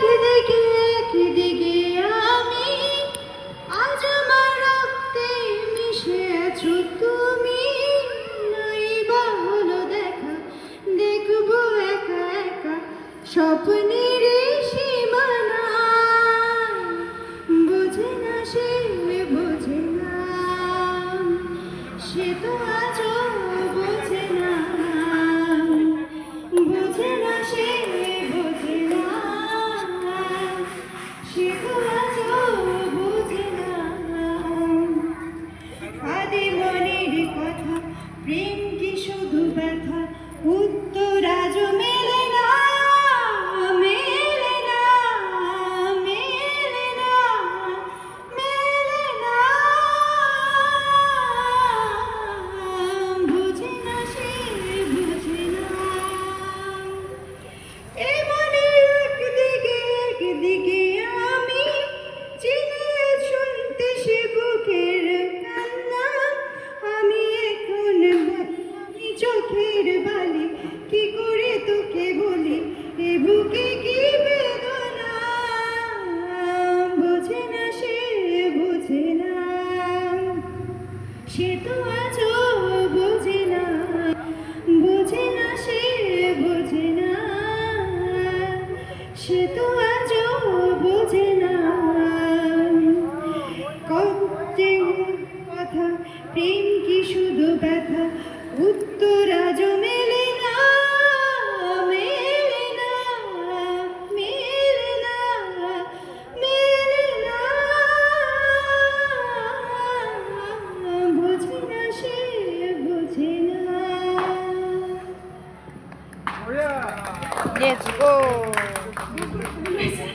একদিকে আমি, আজ আমার রক্তে মিশে আছো তুমি। নাই বা হলো দেখা, দেখবো একা একা স্বপ্নের সীমানা। বোঝে না সে, বোঝে না, সে তো আজও বোঝে না। বোঝে না সে, বোঝে না, সে তো আজও বোঝে না। আদি মনের কথা, প্রেম কি শুধু ব্যথা, উত্তর আজও মেলে না, মেলে না, মেলে না, মেলে না। বুঝে না সে, বুঝে না। এই মনের একদিকে আমি, চিনে শুনতে সে বুকের কান্না। আমি এখন আমি চোখের বালি, কি করে তোকে বলি এ বুকে কি বেদনা। বোঝে না সে, বোঝে না, সে তো আজও বোঝে না। বোঝে না সে, বোঝে না, সে তো আজও বোঝে না। কষ্টে কথা, প্রেম কি শুধু ব্যথা, উত্তর আজও মেলে না, মেলে না, মেলে না, মেলে না। বোঝে না সে, বোঝে না। Let's go.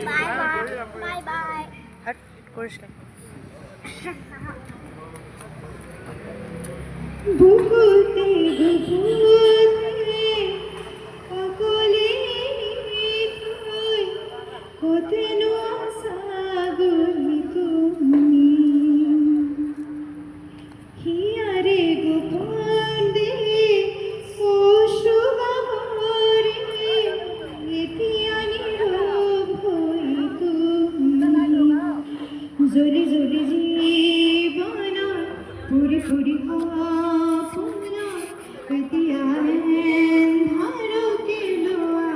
Bye bye. Bye bye. হাট করিস না। বুকুতে বুকুতে সকলে তুই, কোথেনো আশা গলি তুমি। হিয়ারে গোপন দে অশ্রুবাহরে, এতিয়ানি রূপ হই তুমি। জলি জলি জীবন পুরি পুরি ভাবনা, এতিয়া ধারো কেলোয়া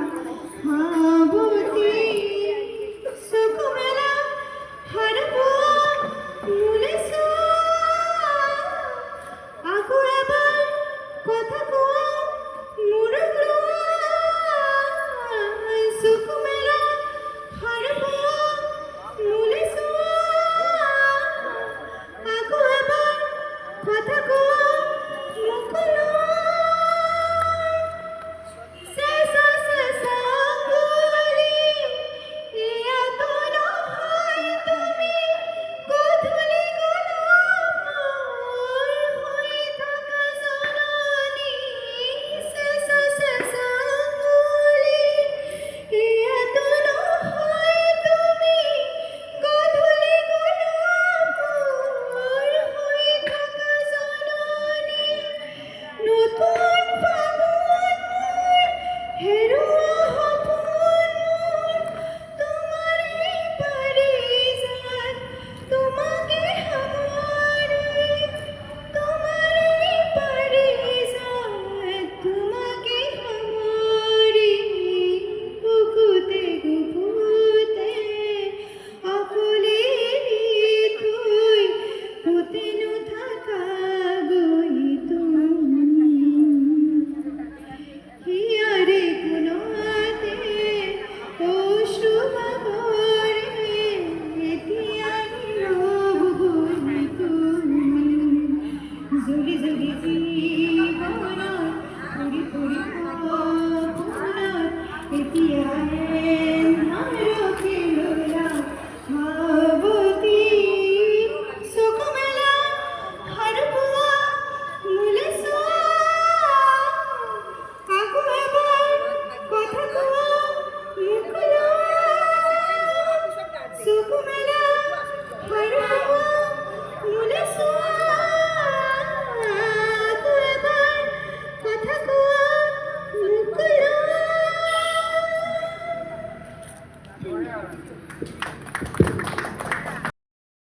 হাবতি। সুকুমেলা হারবো মুলেসা, আকু এবার কথা কোয়া মুরুগ্রা। সুকুমেলা হারবো মুলেসা, আকু এবার কথা কোয়া মুকুলা। you.